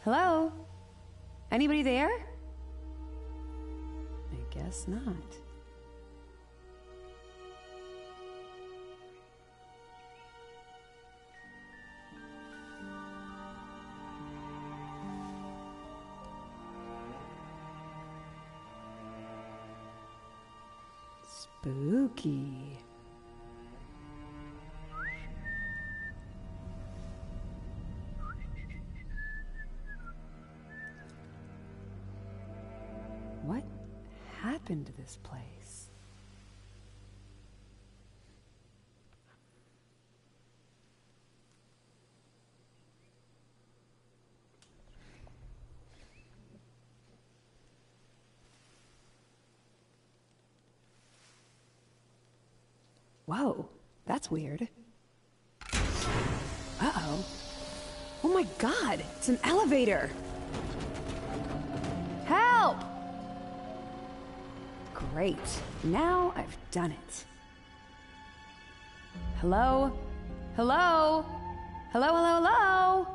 Hello? Anybody there? I guess not. Spooky. What happened to this place? Whoa, that's weird. Uh-oh. Oh my God, it's an elevator! Help! Great, now I've done it. Hello? Hello? Hello, hello, hello?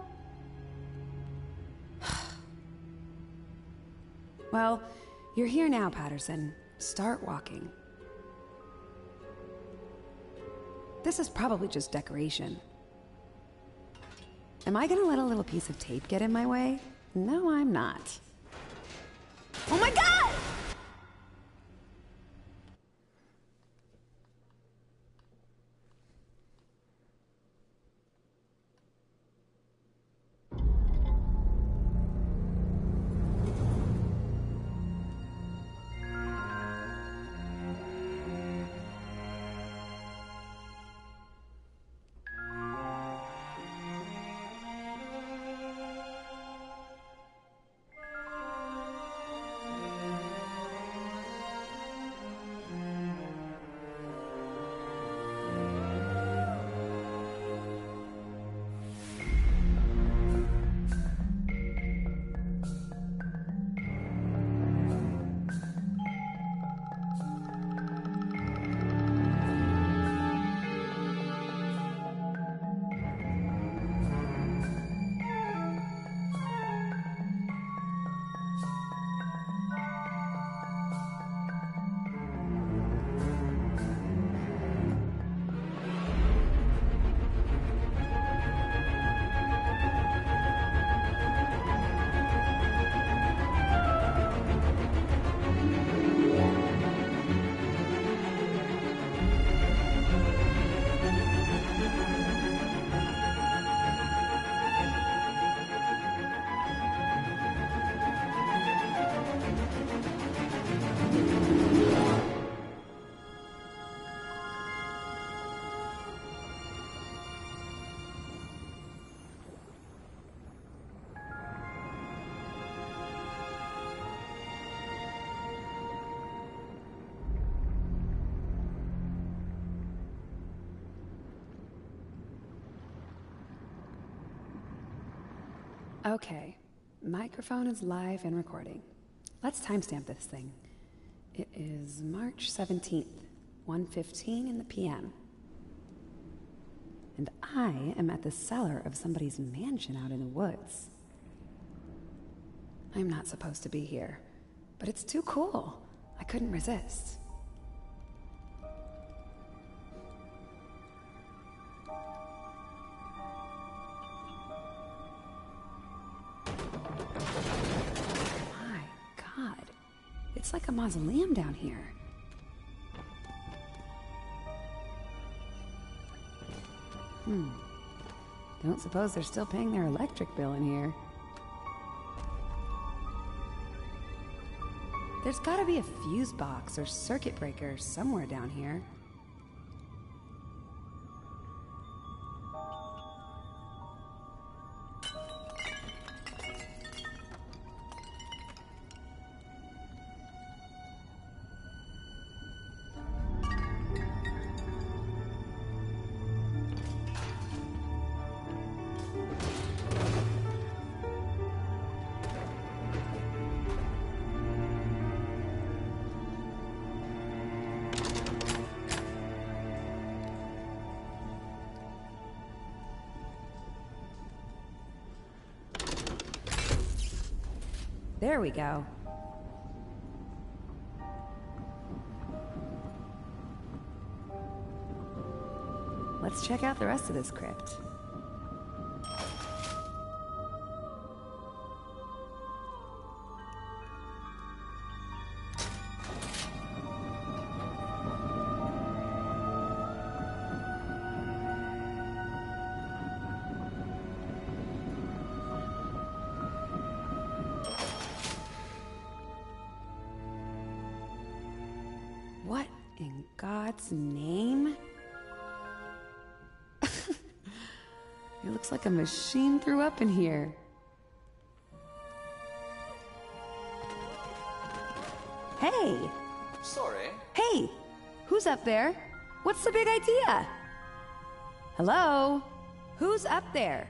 Well, you're here now, Patterson. Start walking. This is probably just decoration. Am I gonna let a little piece of tape get in my way? No, I'm not. Oh my God! Okay, microphone is live and recording. Let's timestamp this thing. It is March 17th, 1:15 in the PM. And I am at the cellar of somebody's mansion out in the woods. I'm not supposed to be here, but it's too cool. I couldn't resist. It's like a mausoleum down here. Don't suppose they're still paying their electric bill in here. There's gotta be a fuse box or circuit breaker somewhere down here. There we go. Let's check out the rest of this crypt. What in God's name? It looks like a machine threw up in here. Hey! Sorry. Hey! Who's up there? What's the big idea? Hello? Who's up there?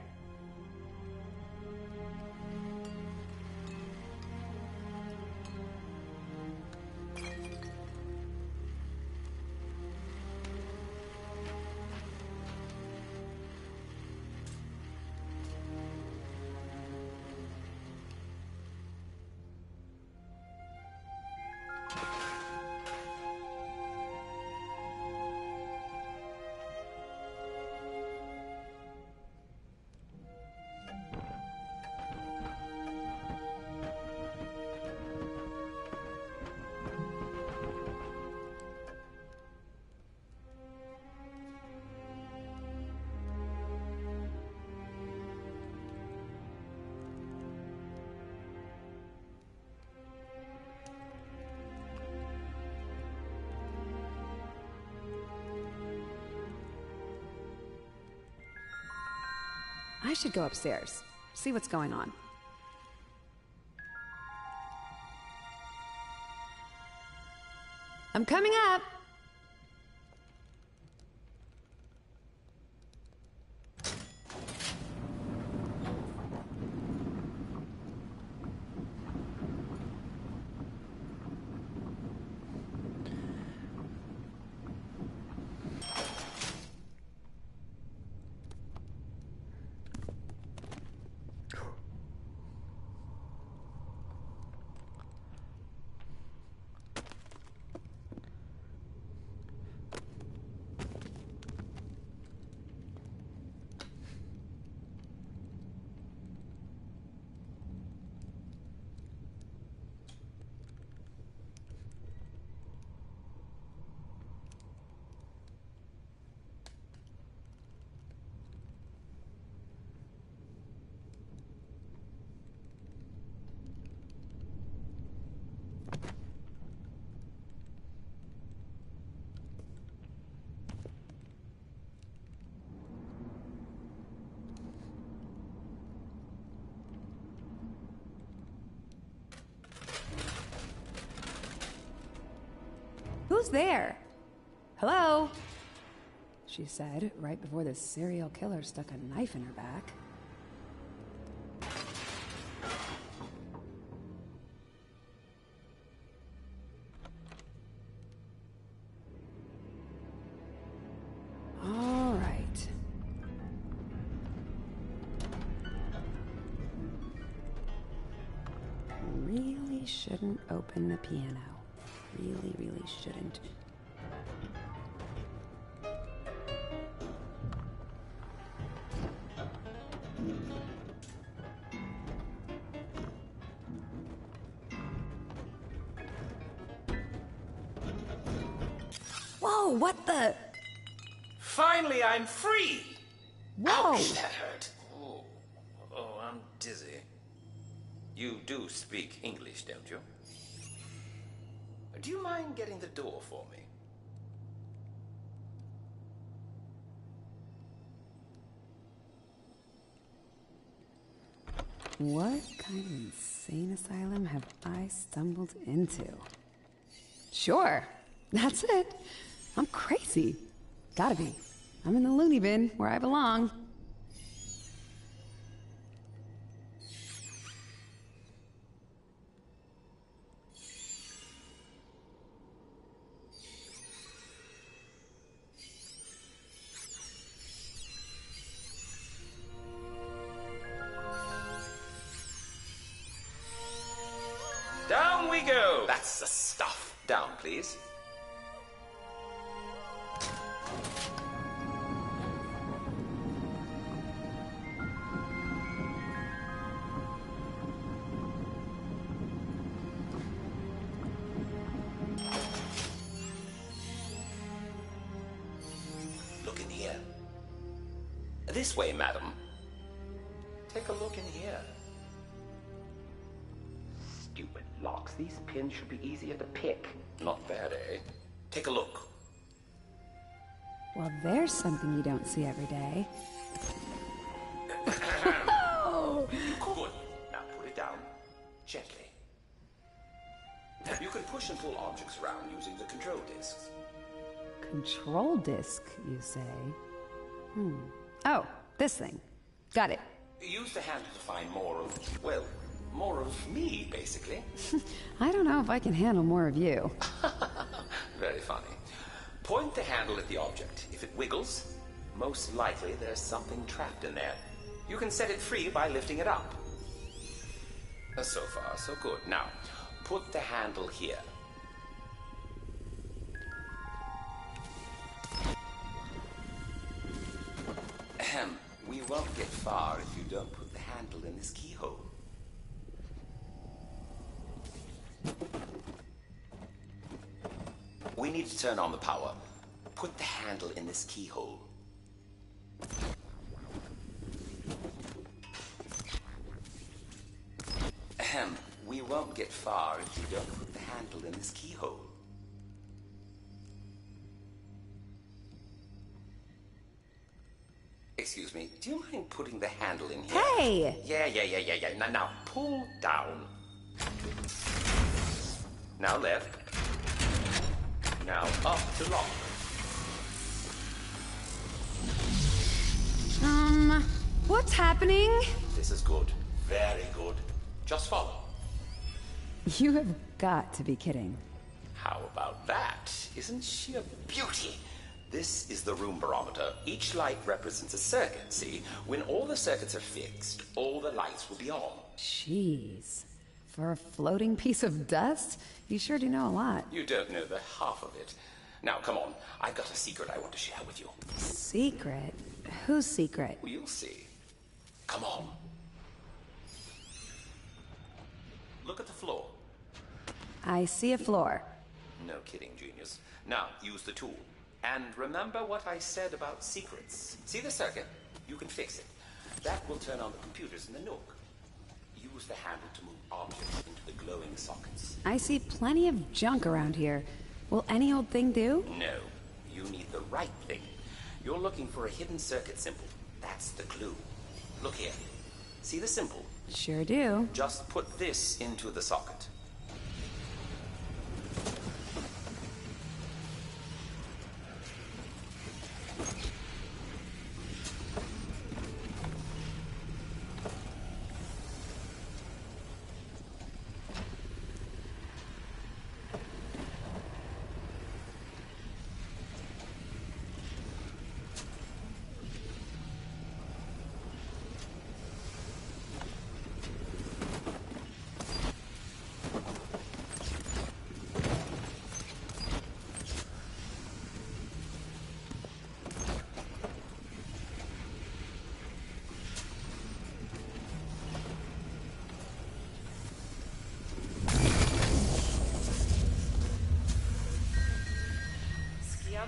I should go upstairs, see what's going on. I'm coming up! Who's there? Hello? She said, right before this serial killer stuck a knife in her back. All right. Really shouldn't open the piano. Really shouldn't. Whoa, what the? Finally, I'm free! Whoa! Ouch, that hurt. Oh, I'm dizzy. You do speak English, don't you? Do you mind getting the door for me? What kind of insane asylum have I stumbled into? Sure, that's it. I'm crazy. Gotta be. I'm in the loony bin where I belong. Down we go. That's the stuff. Down, please. Look in here. This way, madam. Take a look in here. Stupid locks. These pins should be easier to pick. Not bad, eh? Take a look. Well, there's something you don't see every day. Good. Now put it down. Gently. You can push and pull objects around using the control discs. Control disc, you say? Oh, this thing. Got it. Use the handle to find more of, well, more of me, basically. I don't know if I can handle more of you. Very funny. Point the handle at the object. If it wiggles, most likely there's something trapped in there. You can set it free by lifting it up. So far, so good. Now, put the handle here. Ahem. We won't get far if you don't put the handle in this keyhole. We need to turn on the power. Put the handle in this keyhole. Ahem. We won't get far if you don't put the handle in this keyhole. Excuse me, do you mind putting the handle in here? Hey! Yeah. Now, pull down. Now left. Now up to lock. What's happening? This is good. Very good. Just follow. You have got to be kidding. How about that? Isn't she a beauty? This is the room barometer. Each light represents a circuit, see? When all the circuits are fixed, all the lights will be on. Jeez. For a floating piece of dust? You sure do know a lot. You don't know the half of it. Now, come on. I've got a secret I want to share with you. Secret? Whose secret? Well, you'll see. Come on. Look at the floor. I see a floor. No kidding, genius. Now, use the tool. And remember what I said about secrets. See the circuit? You can fix it. That will turn on the computers in the nook. Use the handle to move objects into the glowing sockets. I see plenty of junk around here. Will any old thing do? No. You need the right thing. You're looking for a hidden circuit symbol. That's the clue. Look here. See the symbol? Sure do. Just put this into the socket.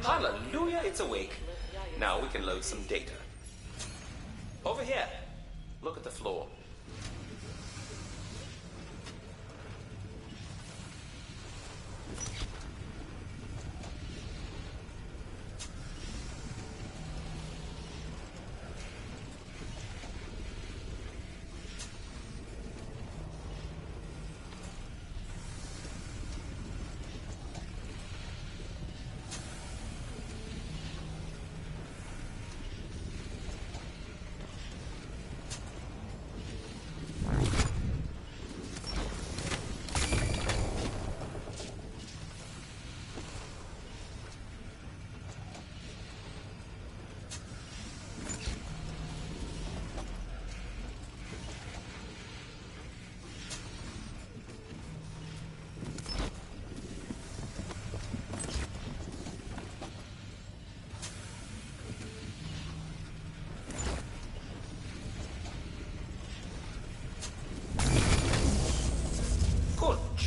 Hallelujah, it's awake. Now we can load some data. Over here. Look at the floor.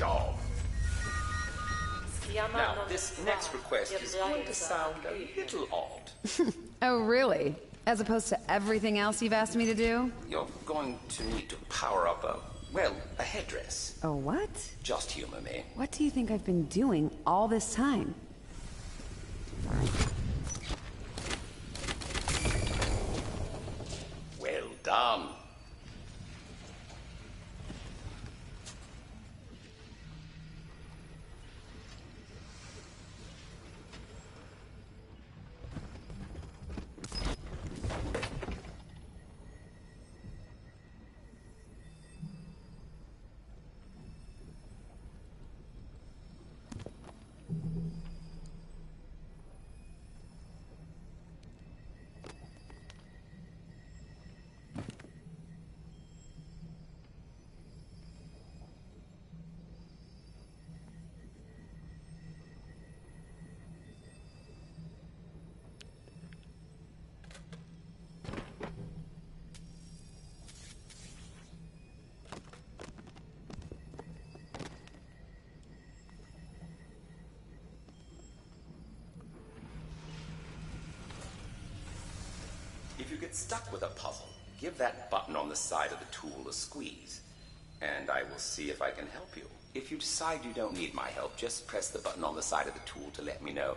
job. Now, this next request is going to sound a little odd. Oh, really? As opposed to everything else you've asked me to do? You're going to need to power up a headdress. A what? Just humor me. What do you think I've been doing all this time? Well done. If you get stuck with a puzzle, give that button on the side of the tool a squeeze, and I will see if I can help you. If you decide you don't need my help, just press the button on the side of the tool to let me know.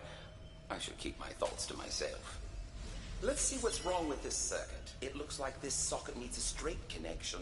I should keep my thoughts to myself. Let's see what's wrong with this circuit. It looks like this socket needs a straight connection.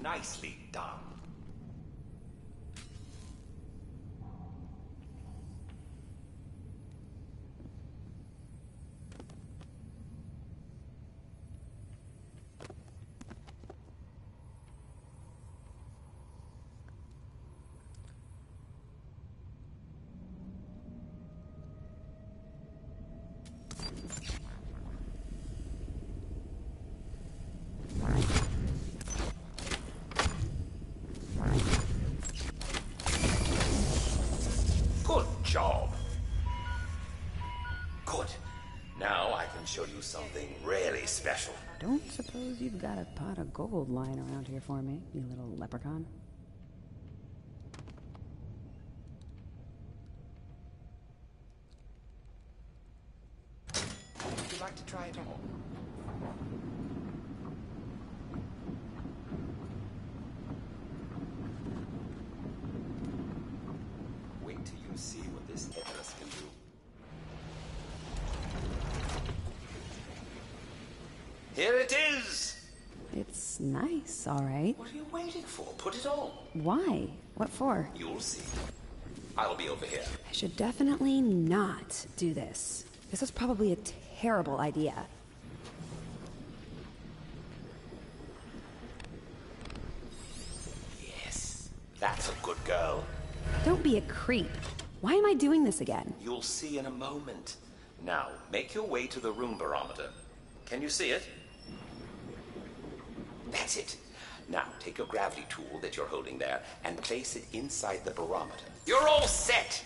Nicely done. Job. Good. Now I can show you something really special. Don't suppose you've got a pot of gold lying around here for me, you little leprechaun? Would you like to try it on? Wait till you see what this headdress can do. Here it is! It's nice, all right. What are you waiting for? Put it on. Why? What for? You'll see. I'll be over here. I should definitely not do this. This is probably a terrible idea. Yes, that's a good girl. Don't be a creep. Why am I doing this again? You'll see in a moment. Now, make your way to the room barometer. Can you see it? That's it. Now, take your gravity tool that you're holding there and place it inside the barometer. You're all set!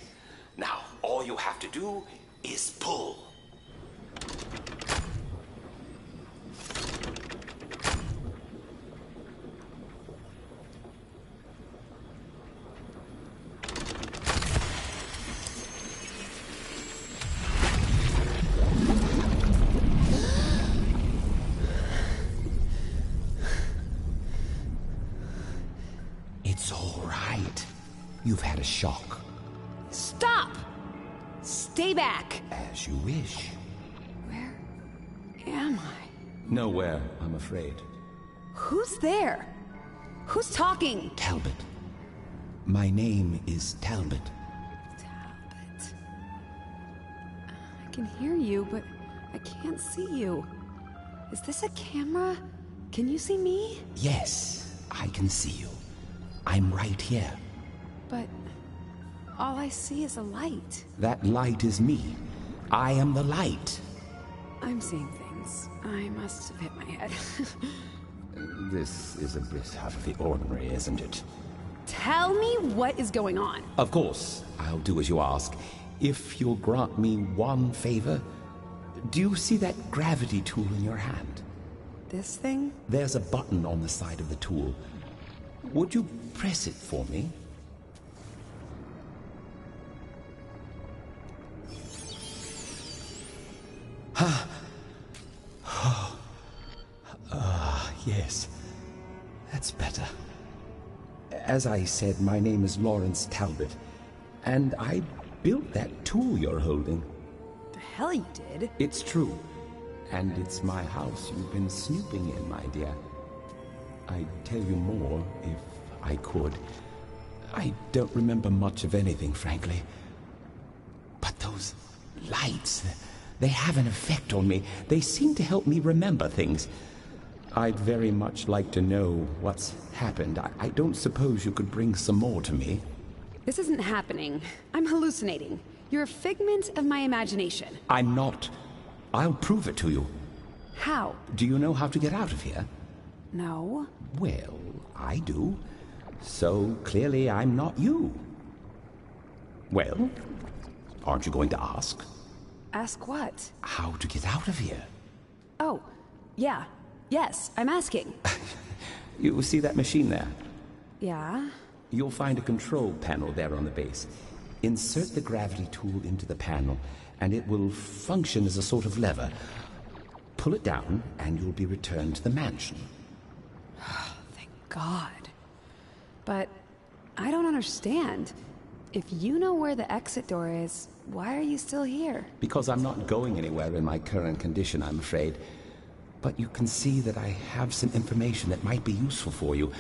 Now, all you have to do is pull. It's all right. You've had a shock. Stop! Stay back! As you wish. Where am I? Nowhere, I'm afraid. Who's there? Who's talking? Talbot. My name is Talbot. Talbot. I can hear you, but I can't see you. Is this a camera? Can you see me? Yes, I can see you. I'm right here. But all I see is a light. That light is me. I am the light. I'm seeing things. I must have hit my head. This is a bit out of the ordinary, isn't it? Tell me what is going on. Of course, I'll do as you ask. If you'll grant me one favor, do you see that gravity tool in your hand? This thing? There's a button on the side of the tool. Would you press it for me? Yes. That's better. As I said, my name is Lawrence Talbot, and I built that tool you're holding. The hell you did? It's true. And it's my house you've been snooping in, my dear. I'd tell you more if I could. I don't remember much of anything, frankly. But those lights, they have an effect on me. They seem to help me remember things. I'd very much like to know what's happened. I don't suppose you could bring some more to me. This isn't happening. I'm hallucinating. You're a figment of my imagination. I'm not. I'll prove it to you. How? Do you know how to get out of here? No. Well, I do. So clearly I'm not you. Well, aren't you going to ask? Ask what? How to get out of here? Oh, yeah. Yes, I'm asking. You see that machine there? Yeah? You'll find a control panel there on the base. Insert the gravity tool into the panel, and it will function as a sort of lever. Pull it down, and you'll be returned to the mansion. Thank God. But I don't understand. If you know where the exit door is, why are you still here? Because I'm not going anywhere in my current condition, I'm afraid. But you can see that I have some information that might be useful for you.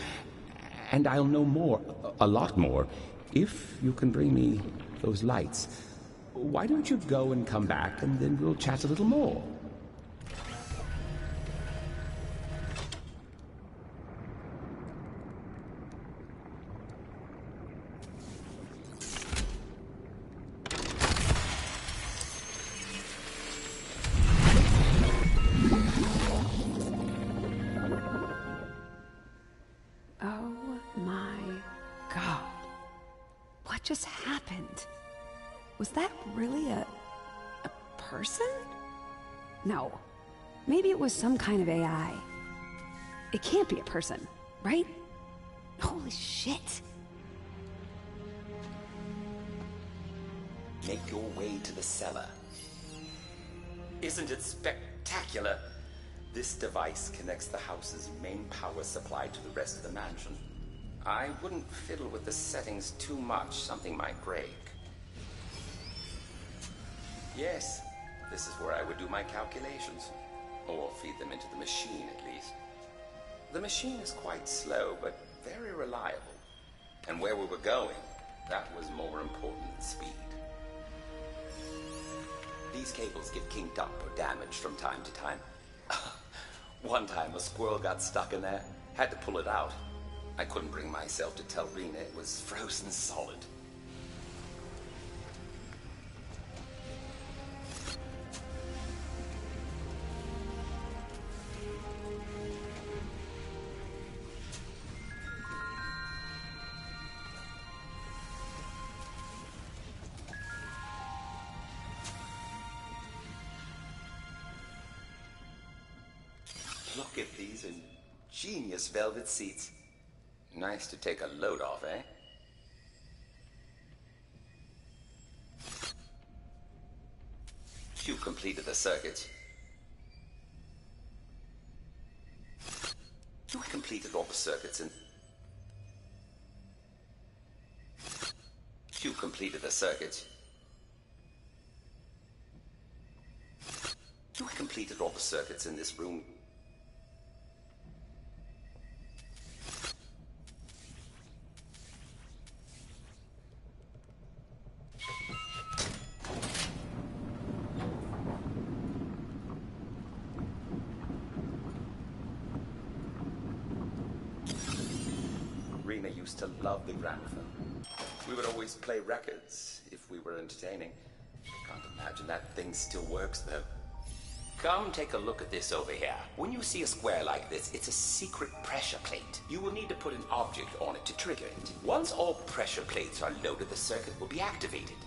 And I'll know more, a lot more, if you can bring me those lights. Why don't you go and come back, and then we'll chat a little more? Just happened? Was that really a person? No. Maybe it was some kind of AI. It can't be a person, right? Holy shit. Make your way to the cellar. Isn't it spectacular? This device connects the house's main power supply to the rest of the mansion. I wouldn't fiddle with the settings too much. Something might break. Yes, this is where I would do my calculations. Or feed them into the machine, at least. The machine is quite slow, but very reliable. And where we were going, that was more important than speed. These these cables get kinked up or damaged from time to time. One time a squirrel got stuck in there. Had to pull it out. I couldn't bring myself to tell Rena it was frozen solid. Look at these ingenious velvet seats. Nice to take a load off, eh? You completed the circuits. You completed all the circuits in... You completed the circuits. You completed all the circuits in this room. Rena used to love the gramophone. We would always play records if we were entertaining. Can't imagine that thing still works, though. Come take a look at this over here. When you see a square like this, it's a secret pressure plate. You will need to put an object on it to trigger it. Once all pressure plates are loaded, the circuit will be activated.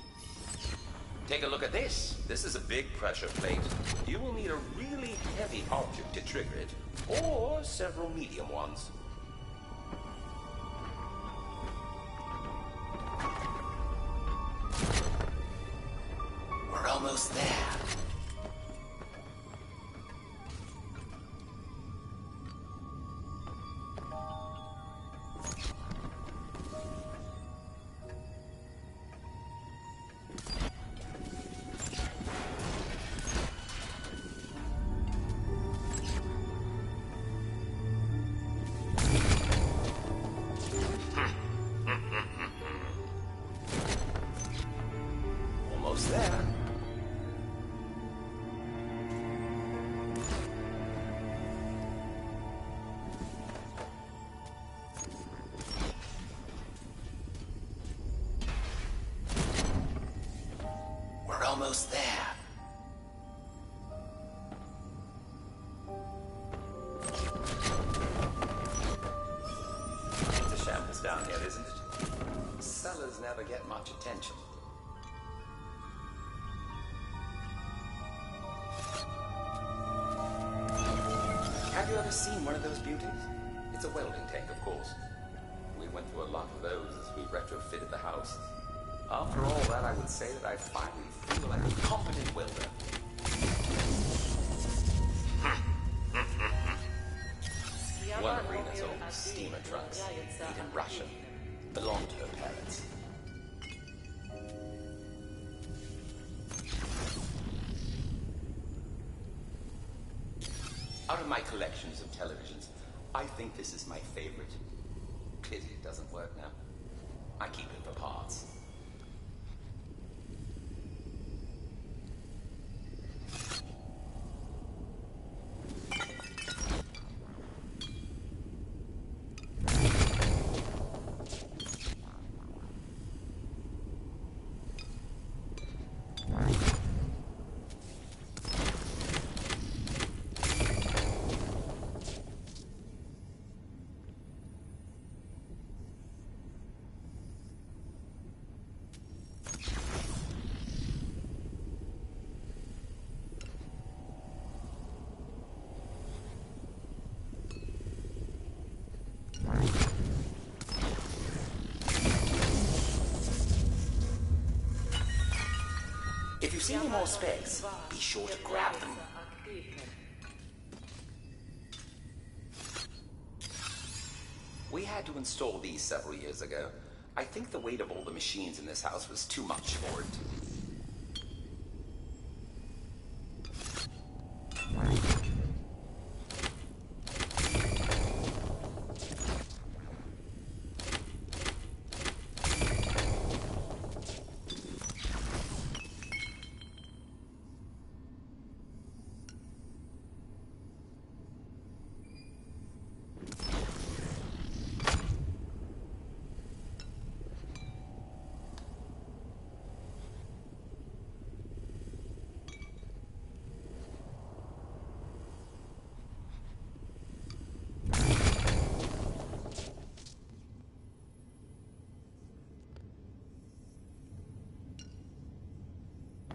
Take a look at this. This is a big pressure plate. You will need a really heavy object to trigger it, or several medium ones. We're almost there. Almost there. We're almost there. It's a shambles down here, isn't it? Cellars never get much attention. Have you ever seen one of those beauties? It's a welding tank, of course. We went through a lot of those as we retrofitted the house. After all that, I would say that I finally feel like a competent welder. One of Rena's old steamer trucks, made in Russia, belonged to her parents. Out of my collections of televisions, I think this is my favorite. Pity it doesn't work now. I keep it for parts. If you see any more specs, be sure to grab them. We had to install these several years ago. I think the weight of all the machines in this house was too much for it.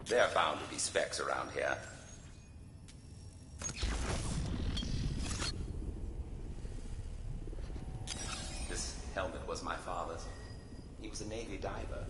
There are bound to be specs around here. This helmet was my father's. He was a Navy diver.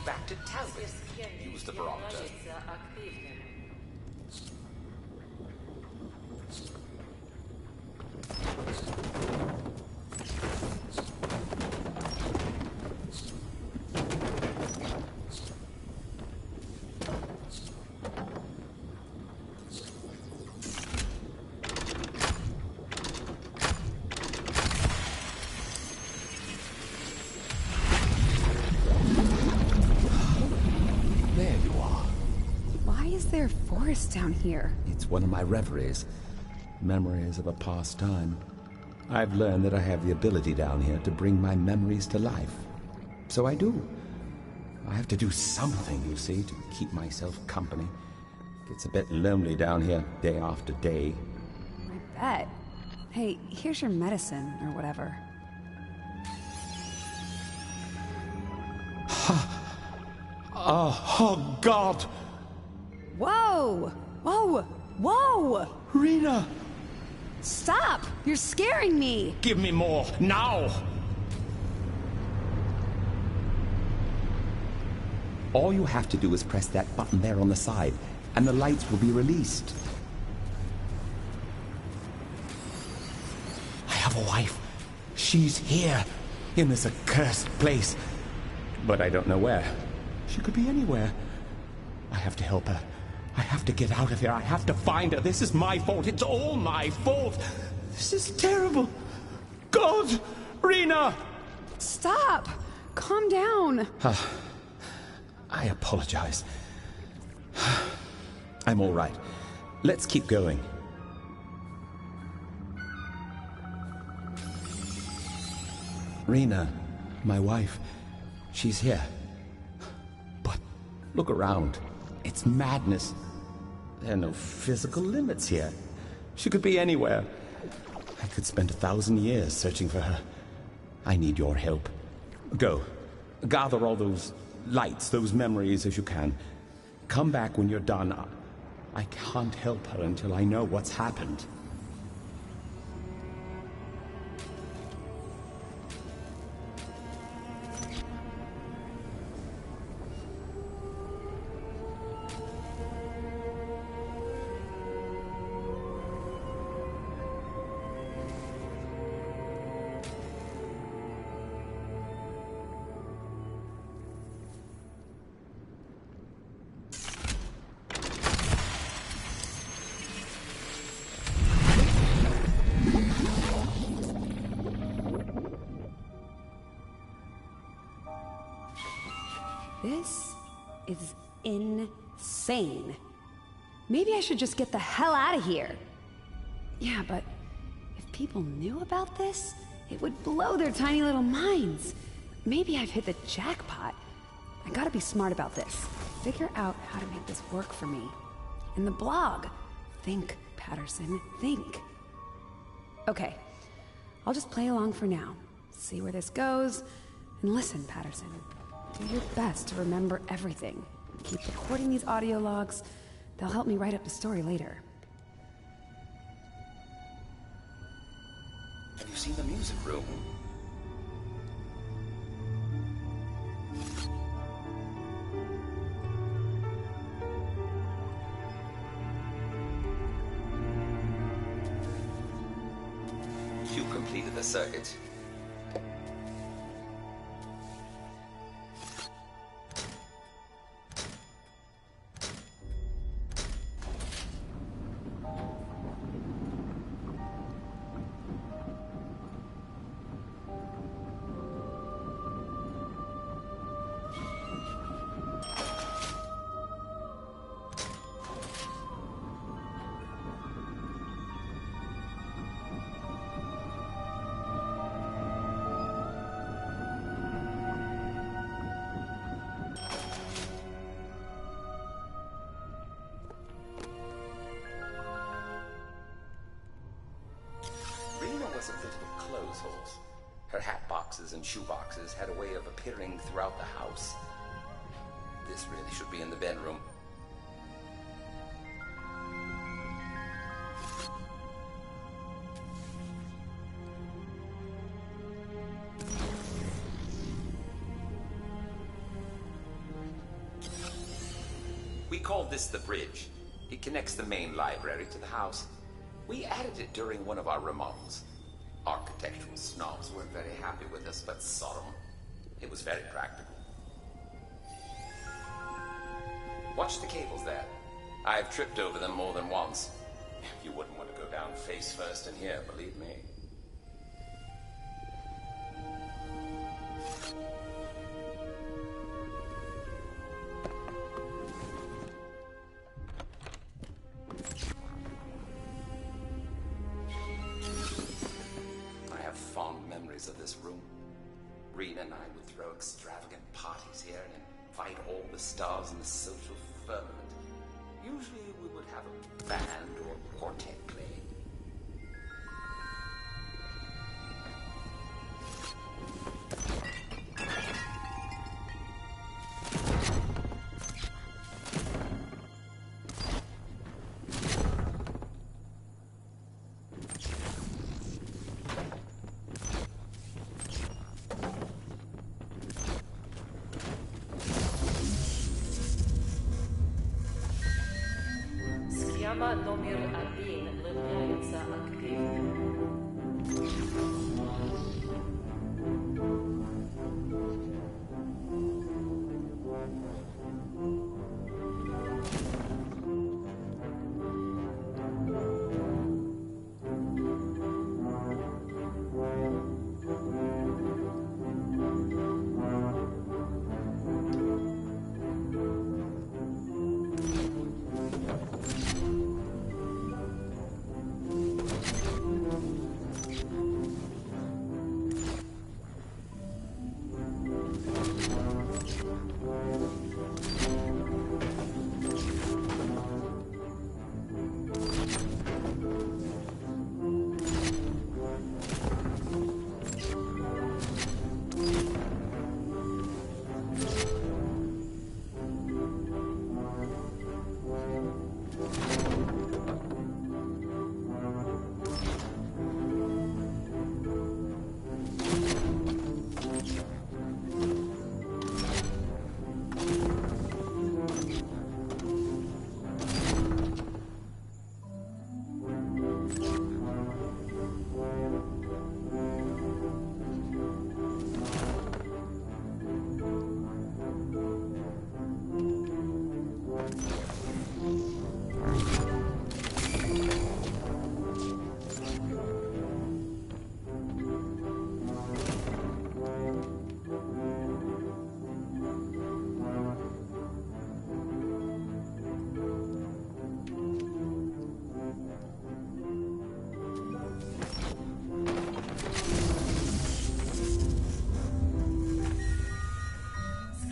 back to Talbot. Use the barometer. There forest down here? It's one of my reveries. Memories of a past time. I've learned that I have the ability down here to bring my memories to life. So I do. I have to do something, you see, to keep myself company. Gets a bit lonely down here day after day. I bet. Hey, here's your medicine, or whatever. Oh, God! Whoa! Whoa! Whoa! Rena! Stop! You're scaring me! Give me more, now! All you have to do is press that button there on the side, and the lights will be released. I have a wife. She's here, in this accursed place. But I don't know where. She could be anywhere. I have to help her. I have to get out of here. I have to find her. This is my fault. It's all my fault. This is terrible. God! Rena! Stop! Calm down. I apologize. I'm all right. Let's keep going. Rena, my wife, she's here. But look around. It's madness. There are no physical limits here. She could be anywhere. I could spend 1,000 years searching for her. I need your help. Go. Gather all those lights, those memories as you can. Come back when you're done. I can't help her until I know what's happened. This is insane. Maybe I should just get the hell out of here. Yeah, but if people knew about this, it would blow their tiny little minds. Maybe I've hit the jackpot. I gotta be smart about this. Figure out how to make this work for me. And the blog. Think, Patterson, think. Okay, I'll just play along for now. See where this goes. And listen, Patterson. Do your best to remember everything. Keep recording these audio logs. They'll help me write up the story later. Have you seen the music room? You completed the circuit. Was a bit of a clothes horse. Her hat boxes and shoe boxes had a way of appearing throughout the house. This really should be in the bedroom. We called this the bridge. It connects the main library to the house. We added it during one of our remodels. Architectural snobs weren't very happy with us, but Sodom, it was very practical. Watch the cables there. I've tripped over them more than once. You wouldn't want to go down face first in here, believe me. Of this room. Rena and I would throw extravagant parties here and invite all the stars in the social firmament. Usually we would have a band or quartet playing. Schema номер 1 является активным.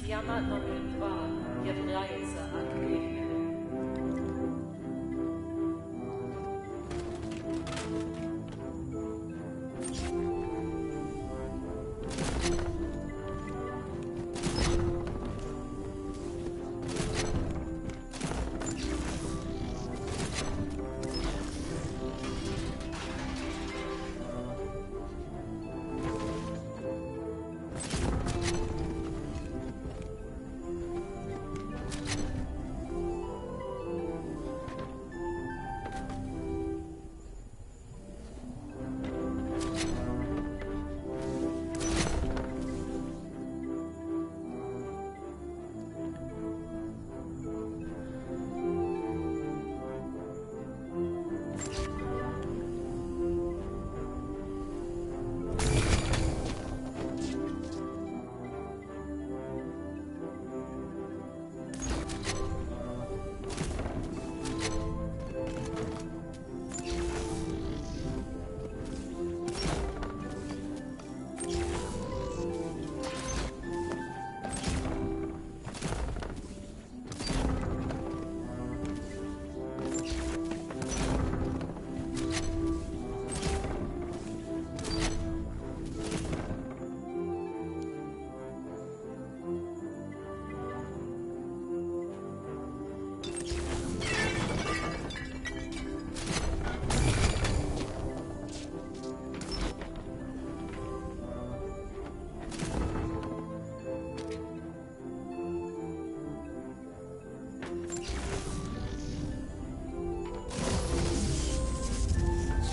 Schema номер 2 является активным.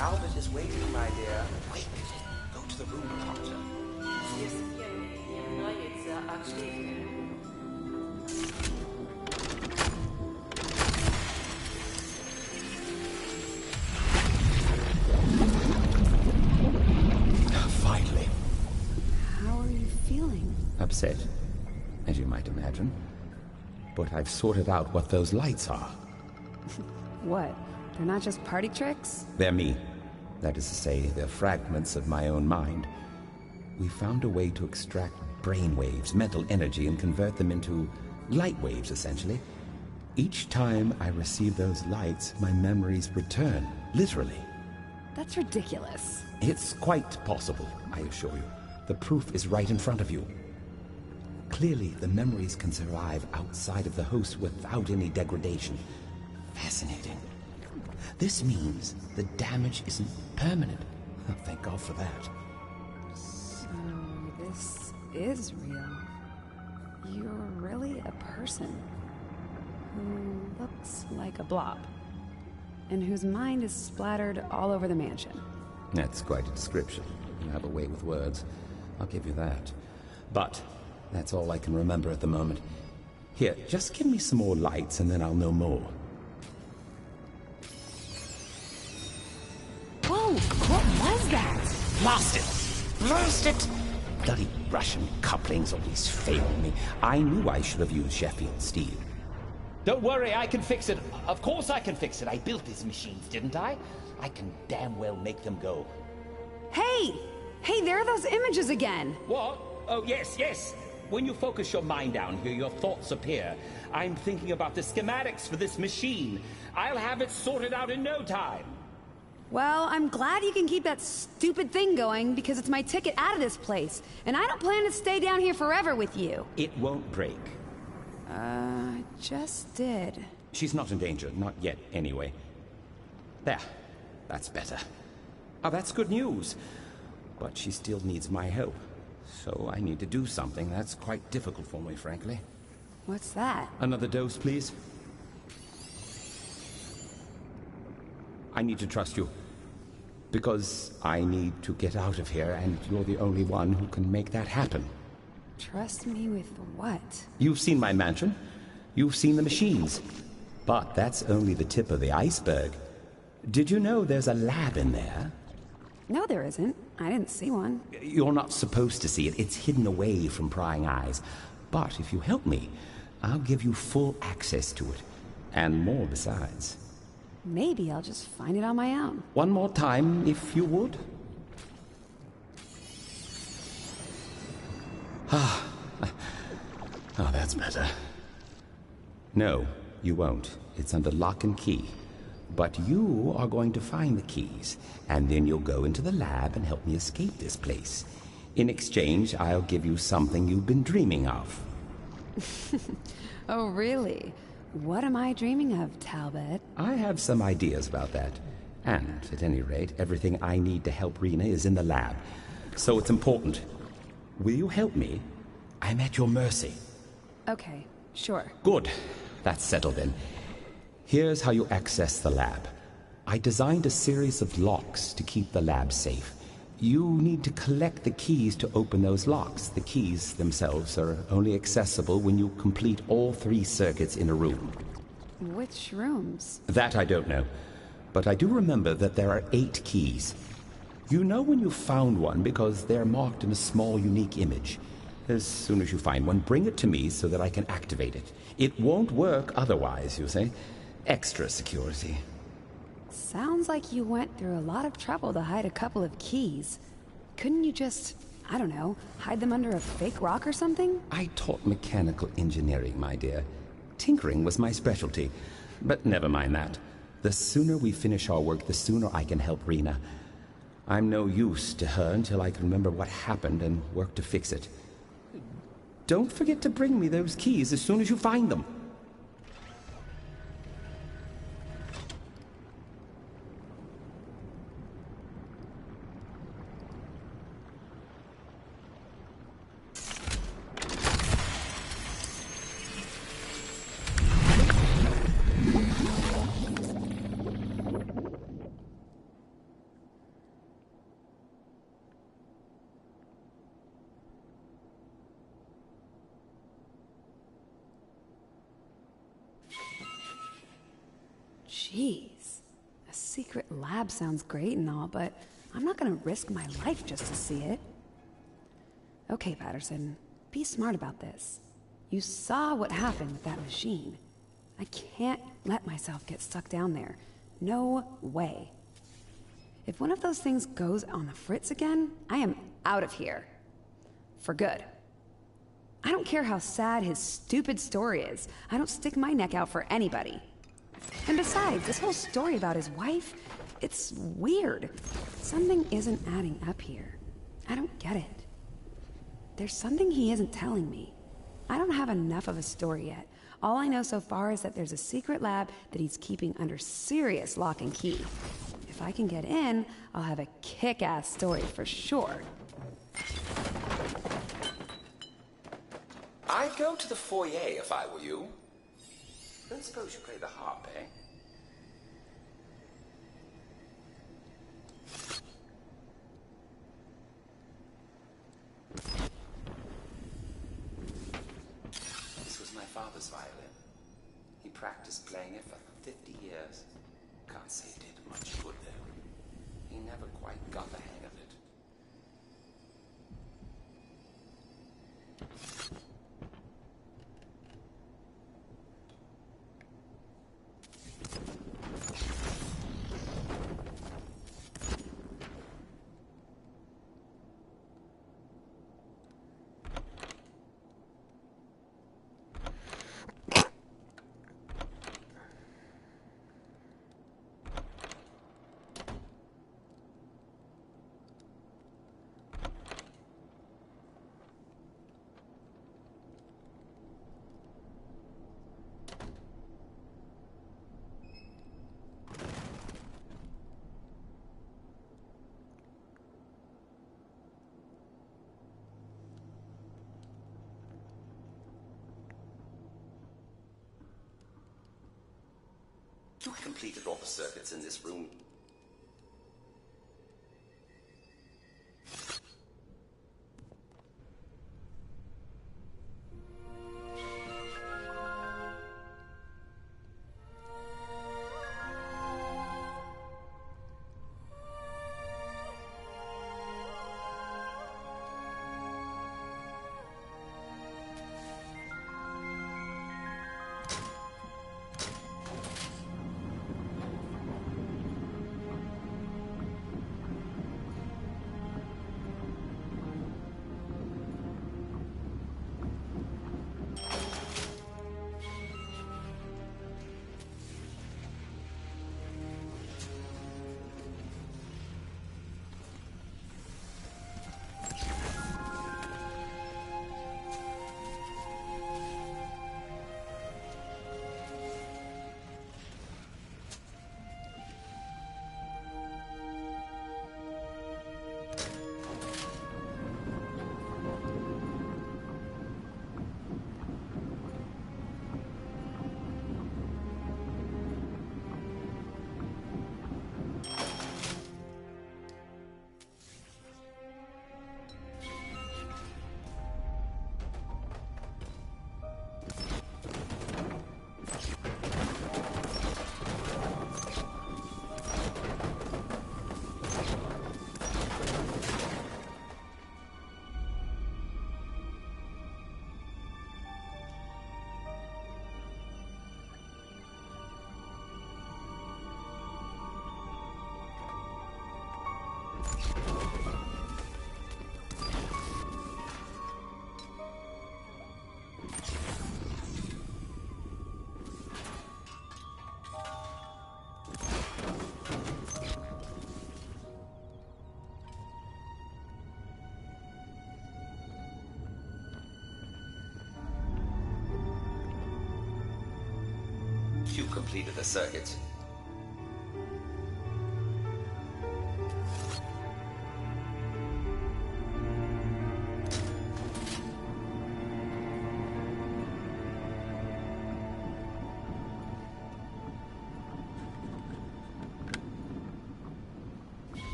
Albert is waiting, my dear. Wait. Go to the room, Potter. Система является активным. Finally. How are you feeling? Upset, as you might imagine. But I've sorted out what those lights are. What? They're not just party tricks? They're me. That is to say, they're fragments of my own mind. We found a way to extract brain waves, mental energy, and convert them into light waves, essentially. Each time I receive those lights, my memories return, literally. That's ridiculous. It's quite possible, I assure you. The proof is right in front of you. Clearly, the memories can survive outside of the host without any degradation. Fascinating. This means the damage isn't permanent. Oh, thank God for that. So this is real. You're really a person who looks like a blob. and whose mind is splattered all over the mansion. That's quite a description. You have a way with words. I'll give you that. But that's all I can remember at the moment. Here, just give me some more lights and then I'll know more. Whoa! What was that? Blast it! Blast it! Bloody Russian couplings always fail me. I knew I should have used Sheffield steel. Don't worry, I can fix it. Of course I can fix it. I built these machines, didn't I? I can damn well make them go. Hey! Hey, there are those images again! What? Oh, yes, yes. When you focus your mind down here, your thoughts appear. I'm thinking about the schematics for this machine. I'll have it sorted out in no time. Well, I'm glad you can keep that stupid thing going, because it's my ticket out of this place. And I don't plan to stay down here forever with you. It won't break. I just did. She's not in danger. Not yet, anyway. There. That's better. Oh, that's good news. But she still needs my help. So I need to do something that's quite difficult for me, frankly. What's that? Another dose, please. I need to trust you. Because I need to get out of here, and you're the only one who can make that happen. Trust me with what? You've seen my mansion. You've seen the machines. But that's only the tip of the iceberg. Did you know there's a lab in there? No, there isn't. I didn't see one. You're not supposed to see it. It's hidden away from prying eyes. But if you help me, I'll give you full access to it. And more besides. Maybe I'll just find it on my own. One more time, if you would. Oh, that's better. No, you won't. It's under lock and key. But you are going to find the keys, and then you'll go into the lab and help me escape this place. In exchange, I'll give you something you've been dreaming of. Oh, really? What am I dreaming of, Talbot? I have some ideas about that. And, at any rate, everything I need to help Rena is in the lab. So it's important. Will you help me? I'm at your mercy. Okay, sure. Good. That's settled then. Here's how you access the lab. I designed a series of locks to keep the lab safe. You need to collect the keys to open those locks. The keys themselves are only accessible when you complete all 3 circuits in a room. Which rooms? That I don't know. But I do remember that there are 8 keys. You know when you've found one because they're marked in a small, unique image. As soon as you find one, bring it to me so that I can activate it. It won't work otherwise, you say. Extra security. Sounds like you went through a lot of trouble to hide a couple of keys. Couldn't you just, I don't know, hide them under a fake rock or something? I taught mechanical engineering, my dear. Tinkering was my specialty. But never mind that. The sooner we finish our work, the sooner I can help Rena. I'm no use to her until I can remember what happened and work to fix it. Don't forget to bring me those keys as soon as you find them. Jeez. A secret lab sounds great and all, but I'm not gonna risk my life just to see it. Okay, Patterson, be smart about this. You saw what happened with that machine. I can't let myself get stuck down there. No way. If one of those things goes on the fritz again, I am out of here. For good. I don't care how sad his stupid story is. I don't stick my neck out for anybody. And besides, this whole story about his wife, it's weird. Something isn't adding up here. I don't get it. There's something he isn't telling me. I don't have enough of a story yet. All I know so far is that there's a secret lab that he's keeping under serious lock and key. If I can get in, I'll have a kick-ass story for sure. I'd go to the foyer if I were you. Don't suppose you play the harp, eh? father's violin. He practiced playing it for 50 years. Can't say it did much good, though. He never quite got the hang of it. You completed all the circuits in this room. You completed the circuit.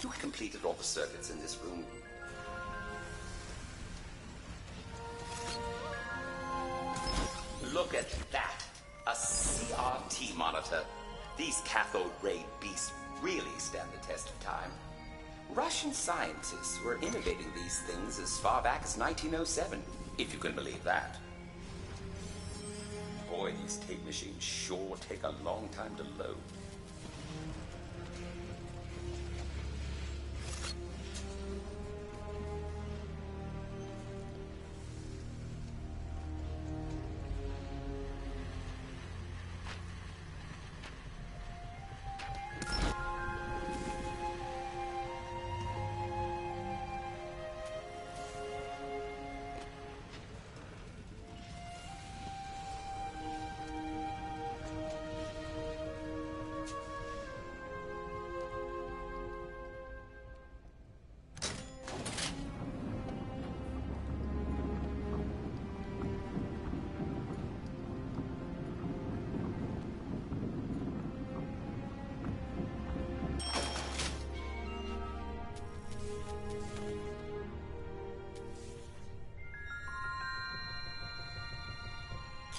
You completed all the circuits in this room. Look at that! A CRT monitor. These cathode ray beasts really stand the test of time. Russian scientists were innovating these things as far back as 1907, if you can believe that. Boy, these tape machines sure take a long time to load.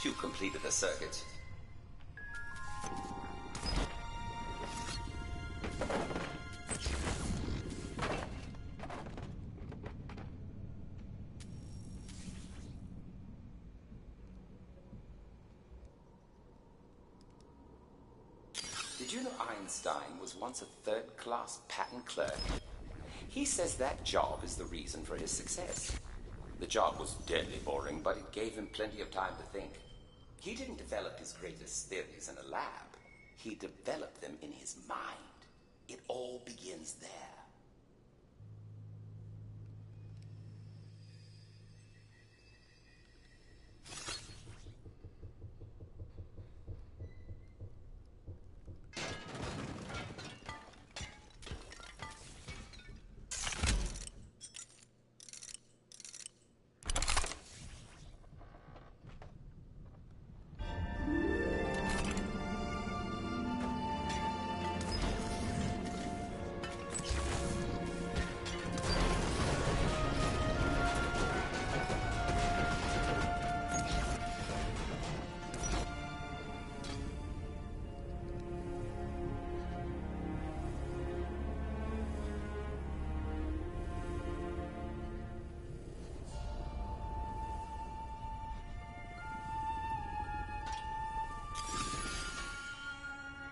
You completed the circuit. Did you know Einstein was once a third-class patent clerk? He says that job is the reason for his success. The job was deadly boring, but it gave him plenty of time to think. He didn't develop his greatest theories in a lab. He developed them in his mind. It all begins there.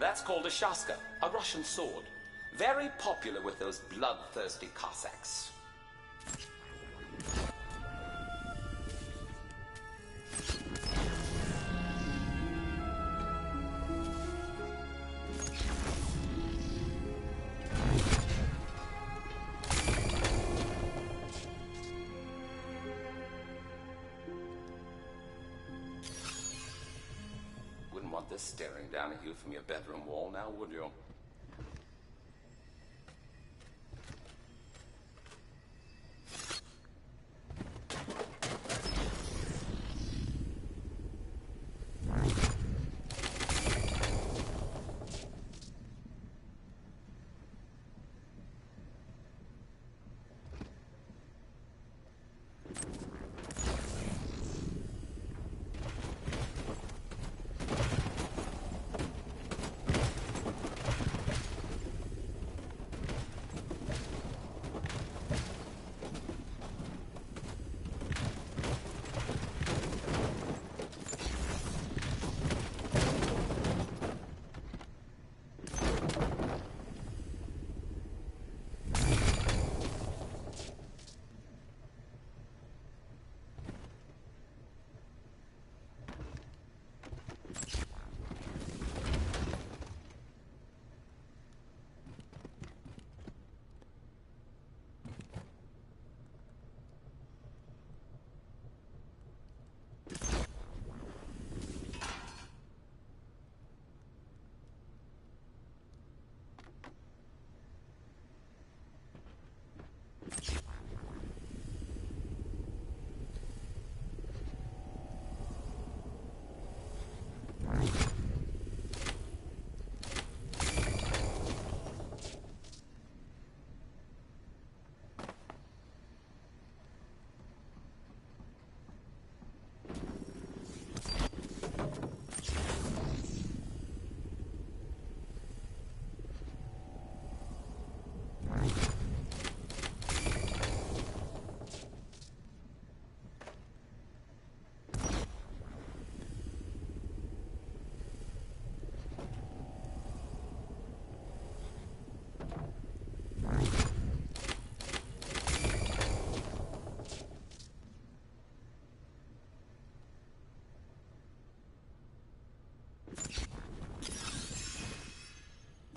That's called a shaska, a Russian sword. Very popular with those bloodthirsty Cossacks. Wouldn't want this staring down at you from your bedroom wall now, would you?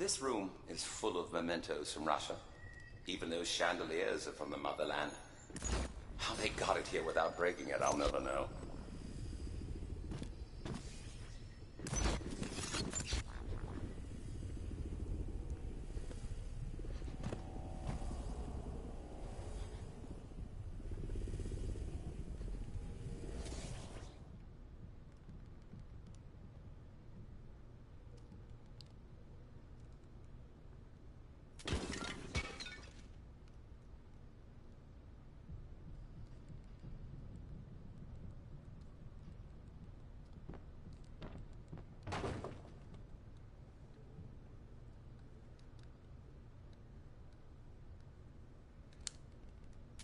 This room is full of mementos from Russia. Even those chandeliers are from the motherland. How they got it here without breaking it, I'll never know.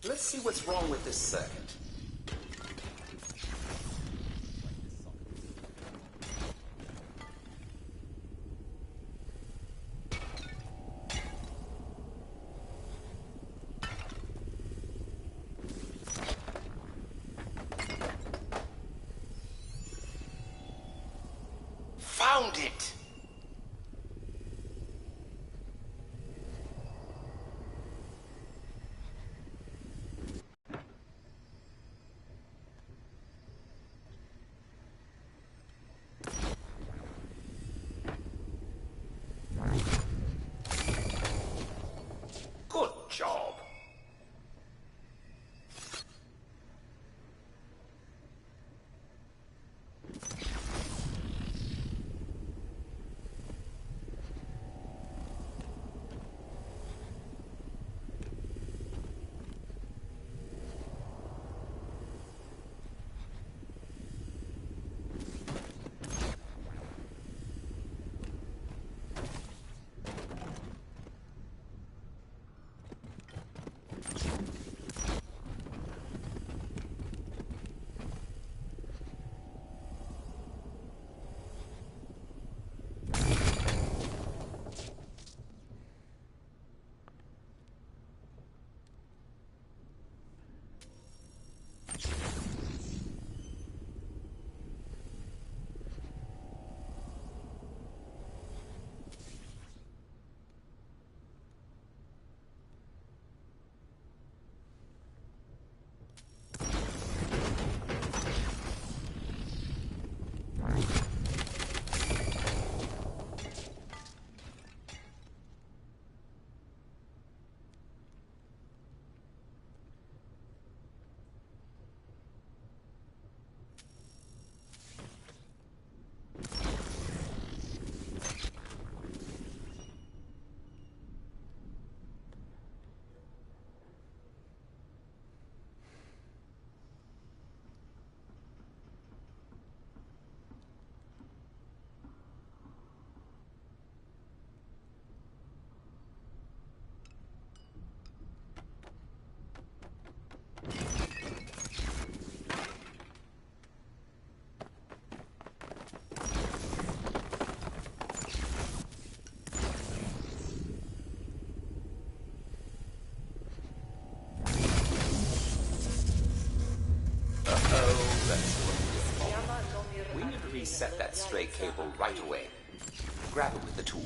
Let's see what's wrong with this circuit. Found it! Good job. We need to reset that stray cable right away. Grab it with the tool.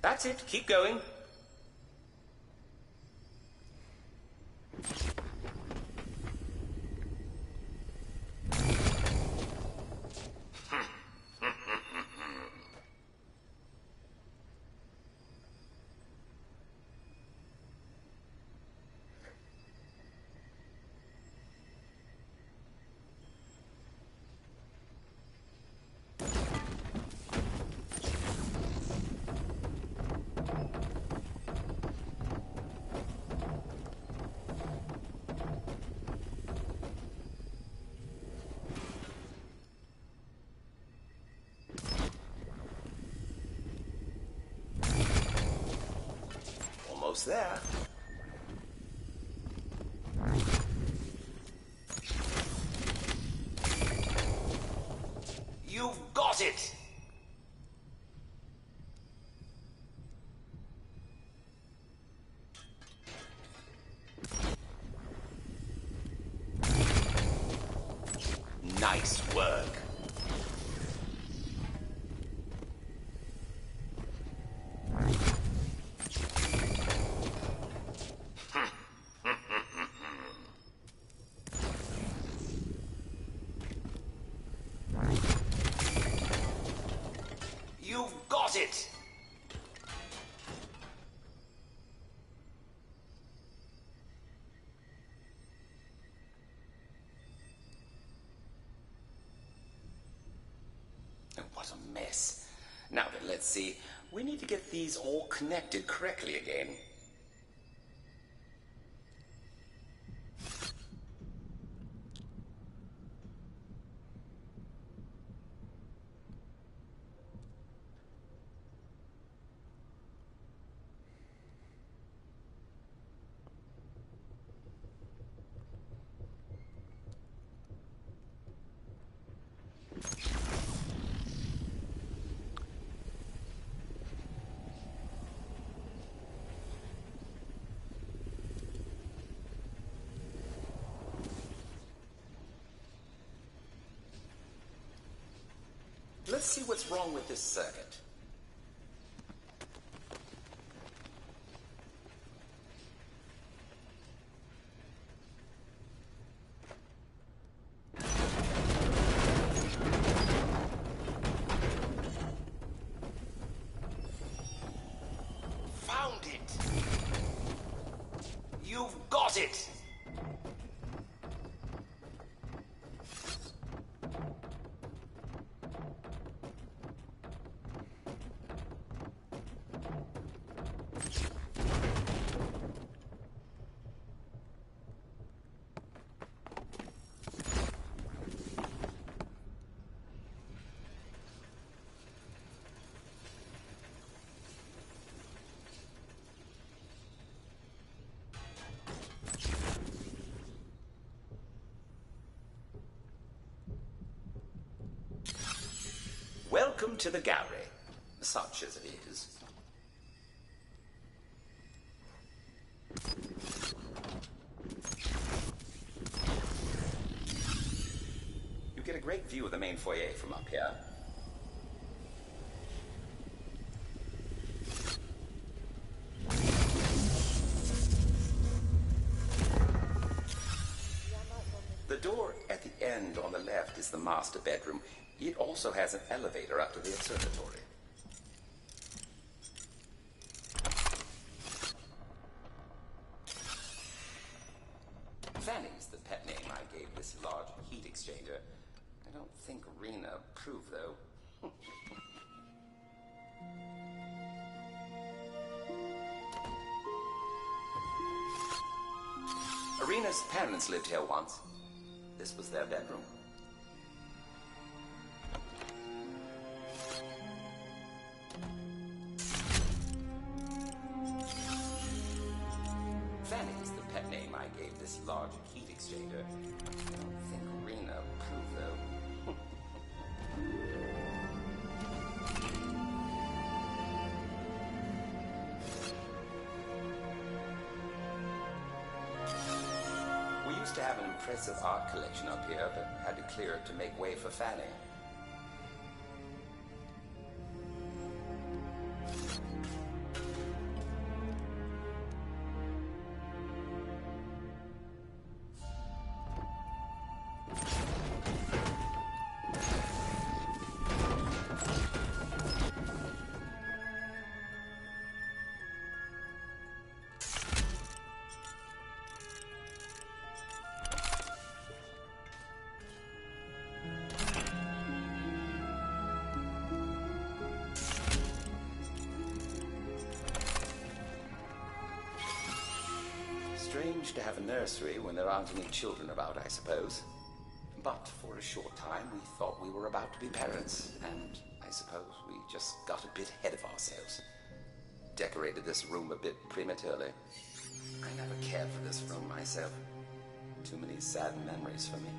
That's it. Keep going. Almost there. You've got it! Nice work. You've got it! What a mess. Now then, let's see. We need to get these all connected correctly again. Let's see what's wrong with this circuit. Found it! You've got it! Welcome to the gallery, such as it is. You get a great view of the main foyer from up here. The door at the end on the left is the master bedroom. It also has an elevator up to the observatory. Fanny's the pet name I gave this large heat exchanger. I don't think Rena approved, though. Arena's parents lived here once. This was their bedroom. Fanny's the pet name I gave this large heat exchanger. I don't think Rena approved, though. We used to have an impressive art collection up here, but had to clear it to make way for Fanny. Strange to have a nursery when there aren't any children about, I suppose. But for a short time, we thought we were about to be parents, and I suppose we just got a bit ahead of ourselves. Decorated this room a bit prematurely. I never cared for this room myself. Too many sad memories for me.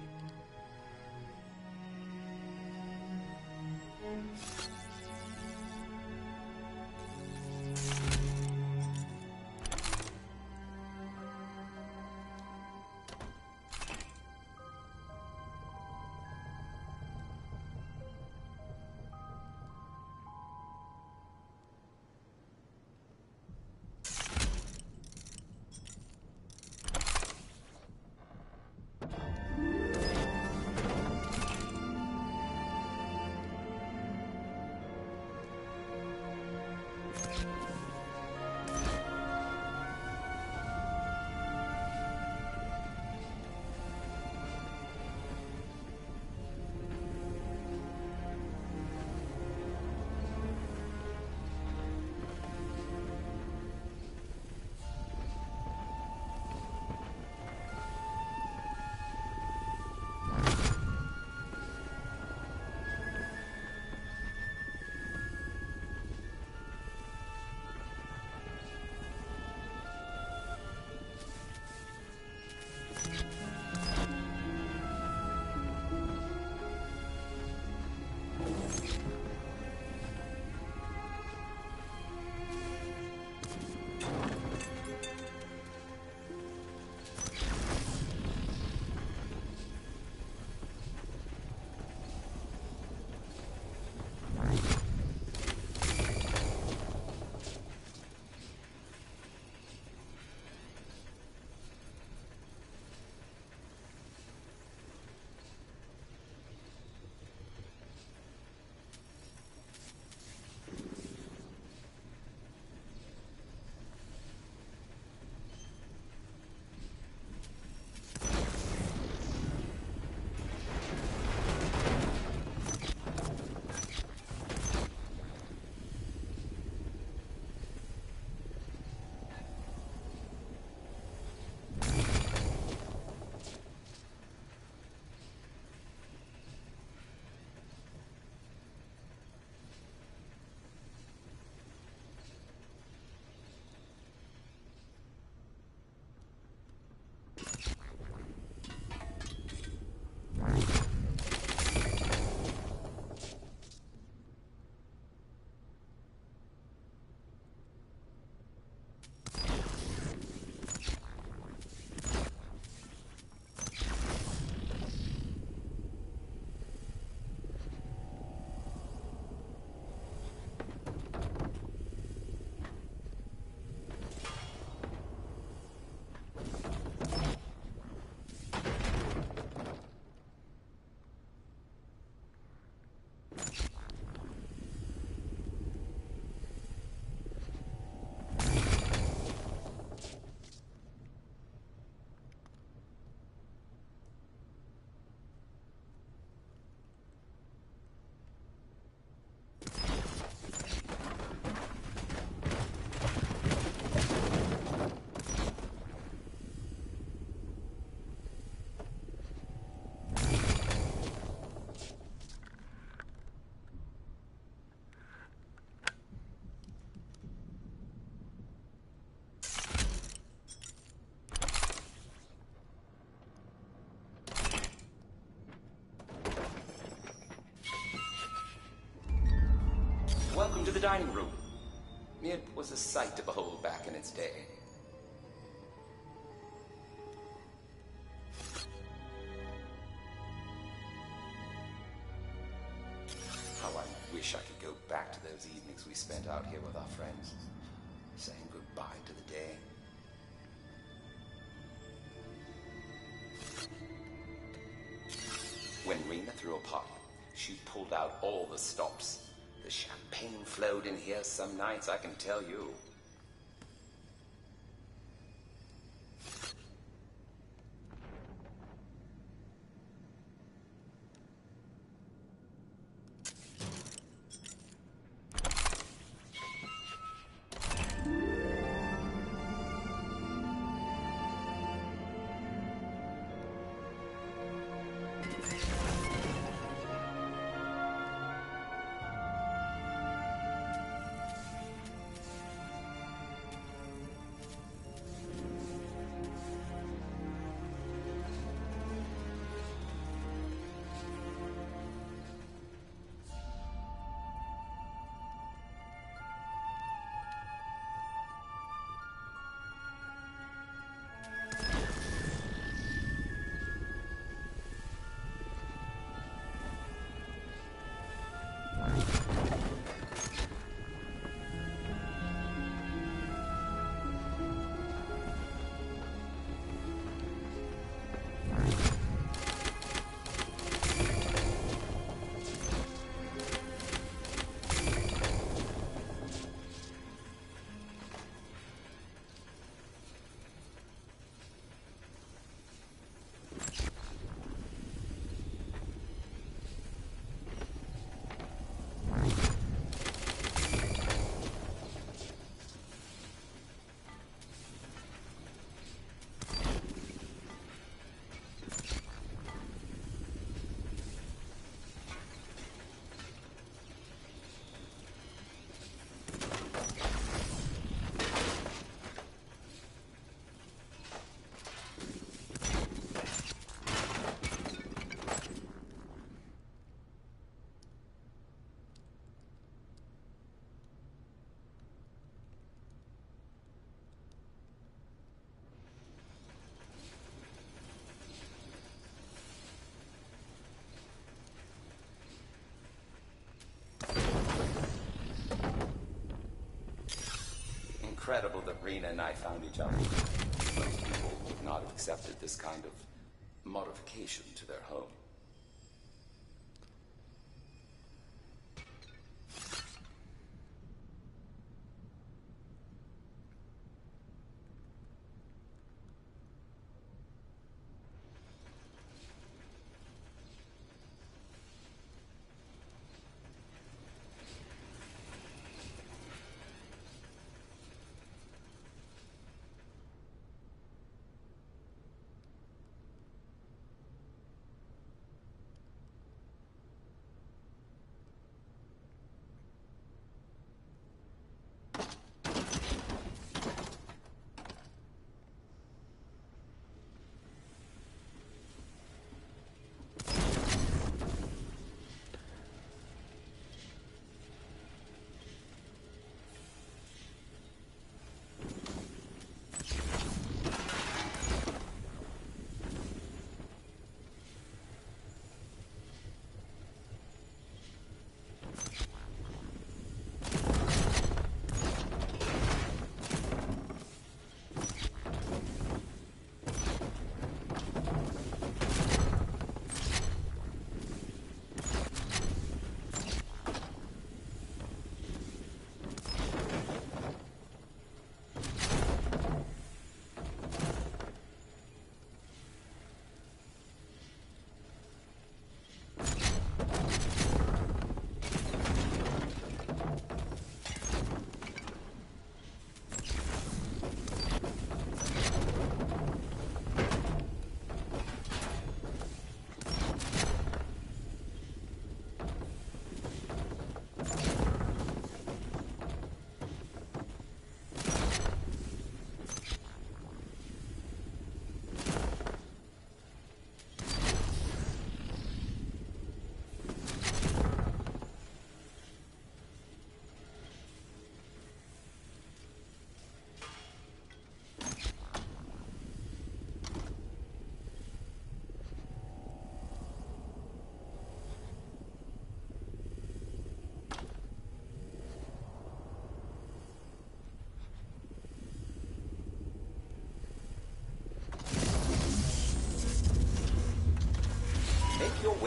It was a sight to behold back in its day. How I wish I could go back to those evenings we spent out here with our friends, saying goodbye to the day. When Rena threw a party, she pulled out all the stops. The champagne flowed in here some nights, I can tell you. Incredible that Rena and I found each other. Most people would not have accepted this kind of modification to their home.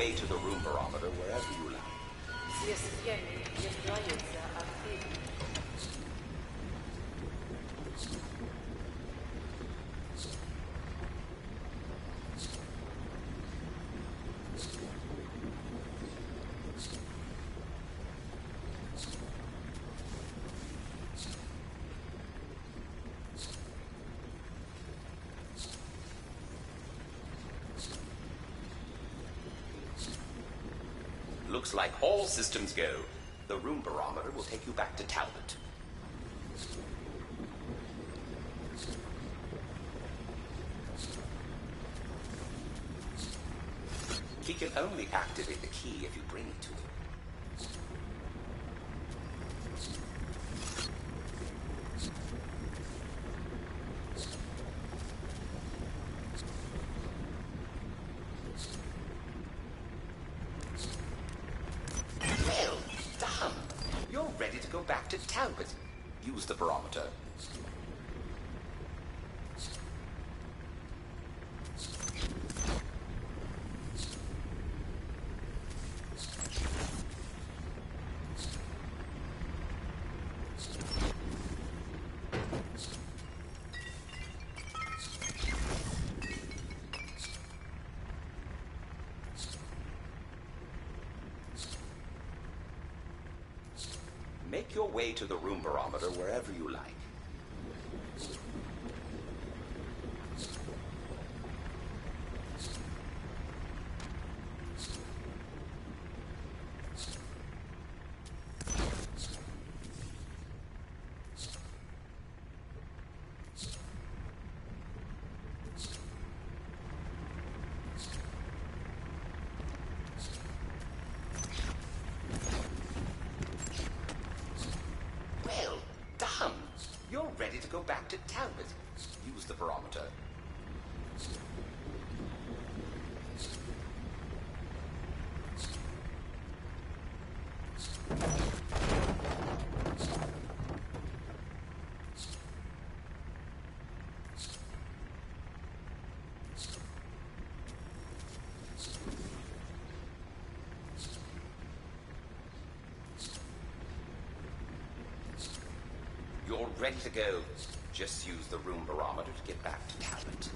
way to the room barometer wherever you like. Съестение является активным. Looks like all systems go. The room barometer will take you back to Talbot. He can only activate the key if you bring it to him. Well done! You're ready to go back to Talbot. Use the barometer. Make your way to the room barometer wherever you like. Well done! You're ready to go back to Talbot. Use the barometer. You're ready to go. Just use the room barometer to get back to Talbot.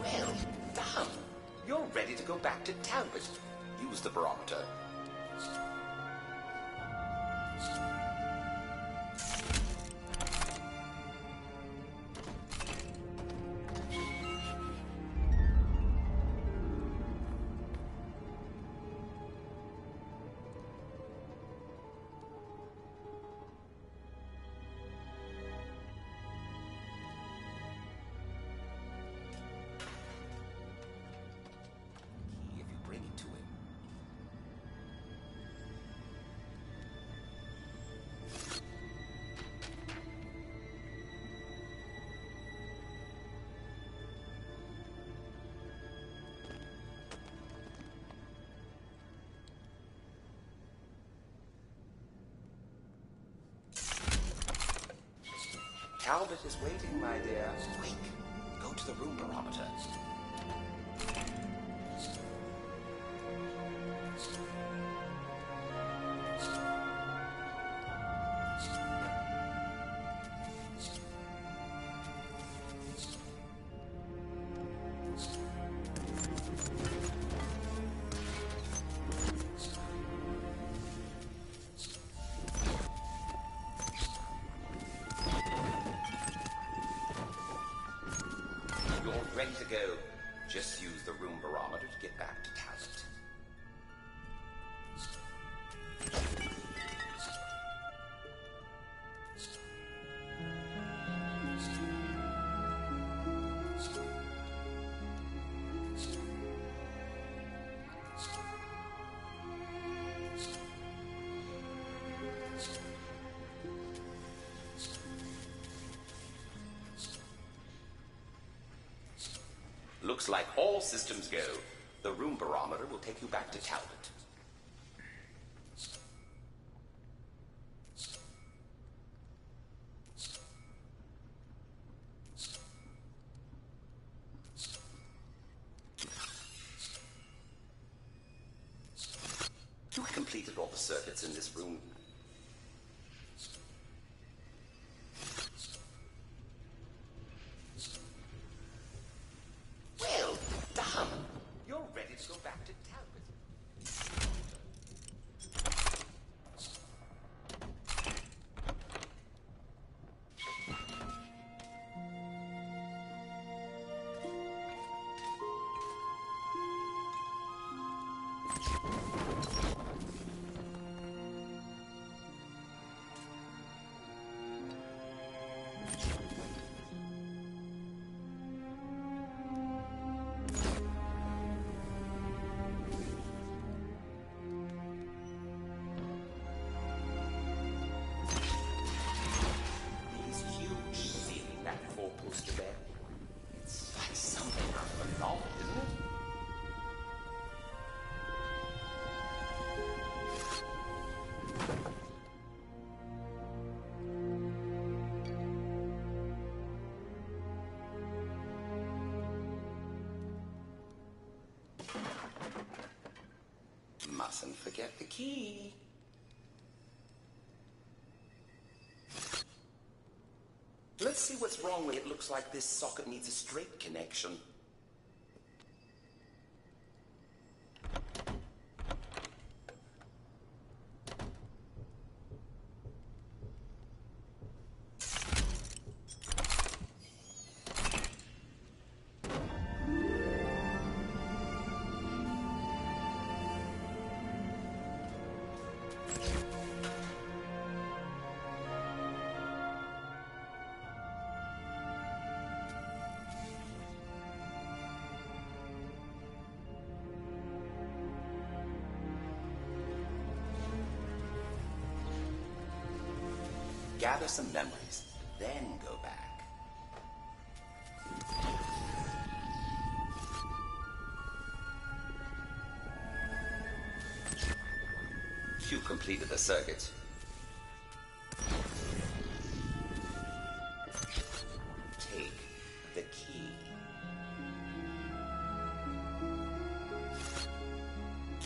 Well done! You're ready to go back to Talbot. Use the barometer. If you bring it to him. Talbot is waiting, my dear. Quick, go to the room barometer. You're ready to go. Just use the room barometer to get back to Talbot. Looks like all systems go. The room barometer will take you back to Talbot. I completed all the circuits in this room. Well done! You're ready to go back to Talbot. It's like something out of a novel, isn't it? Mustn't forget the key. Let's see what's wrong with it. Looks like this socket needs a straight connection. Gather some memories, then go back. You completed the circuit. Take the key.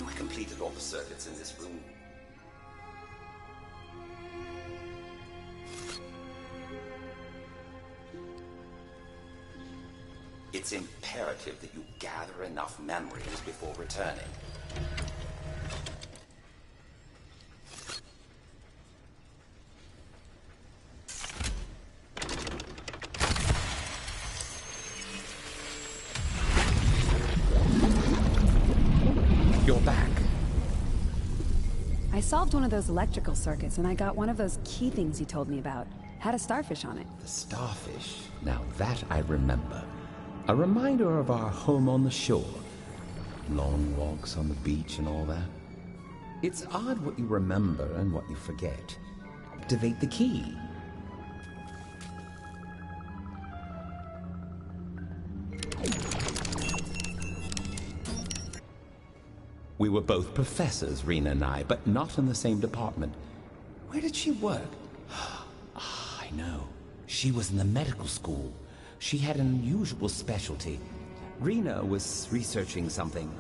I completed all the circuits in this room. It's imperative that you gather enough memories before returning. You're back. I solved one of those electrical circuits, and I got one of those key things you told me about. Had a starfish on it. The starfish. Now that I remember. A reminder of our home on the shore. Long walks on the beach and all that. It's odd what you remember and what you forget. Activate the key. We were both professors, Rena and I, but not in the same department. Where did she work? Ah, I know. She was in the medical school. She had an unusual specialty. Rena was researching something.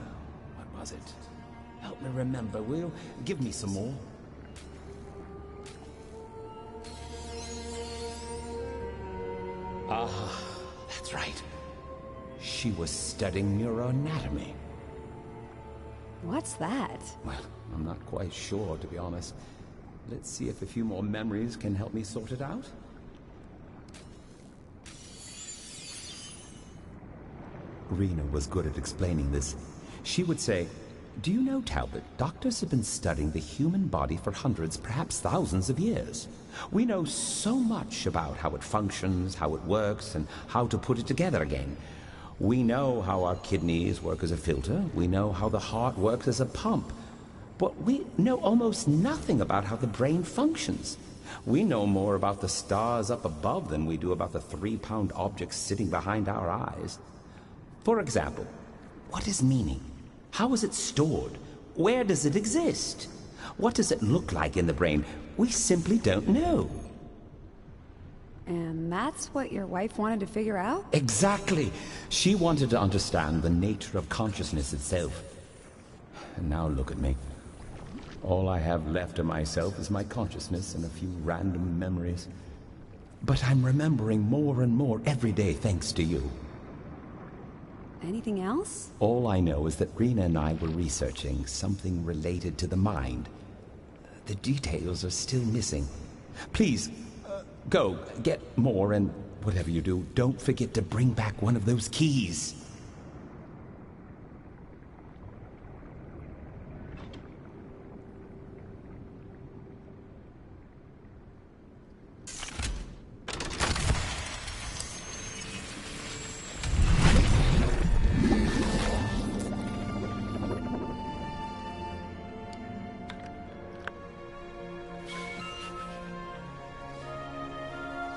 What was it? Help me remember, will you? Give me some more. Ah, that's right. She was studying neuroanatomy. What's that? Well, I'm not quite sure, to be honest. Let's see if a few more memories can help me sort it out. Rena was good at explaining this. She would say, "Do you know, Talbot, doctors have been studying the human body for hundreds, perhaps thousands of years. We know so much about how it functions, how it works, and how to put it together again. We know how our kidneys work as a filter. We know how the heart works as a pump. But we know almost nothing about how the brain functions. We know more about the stars up above than we do about the 3-pound objects sitting behind our eyes. For example, what is meaning? How is it stored? Where does it exist? What does it look like in the brain? We simply don't know. And that's what your wife wanted to figure out? Exactly. She wanted to understand the nature of consciousness itself. And now look at me. All I have left of myself is my consciousness and a few random memories. But I'm remembering more and more every day thanks to you. Anything else? All I know is that Rena and I were researching something related to the mind. The details are still missing. Please, go, get more, and whatever you do, don't forget to bring back one of those keys.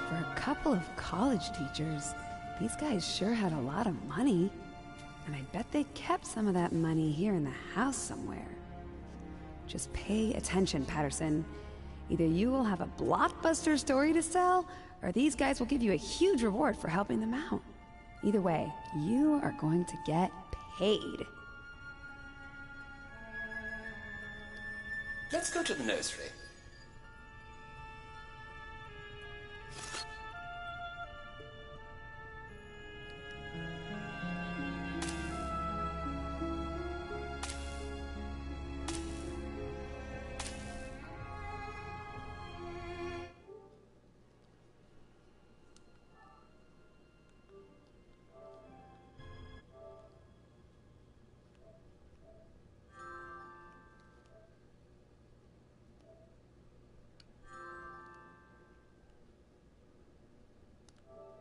For a couple of college teachers, these guys sure had a lot of money. And I bet they kept some of that money here in the house somewhere. Just pay attention, Patterson. Either you will have a blockbuster story to sell, or these guys will give you a huge reward for helping them out. Either way, you are going to get paid. Let's go to the nursery.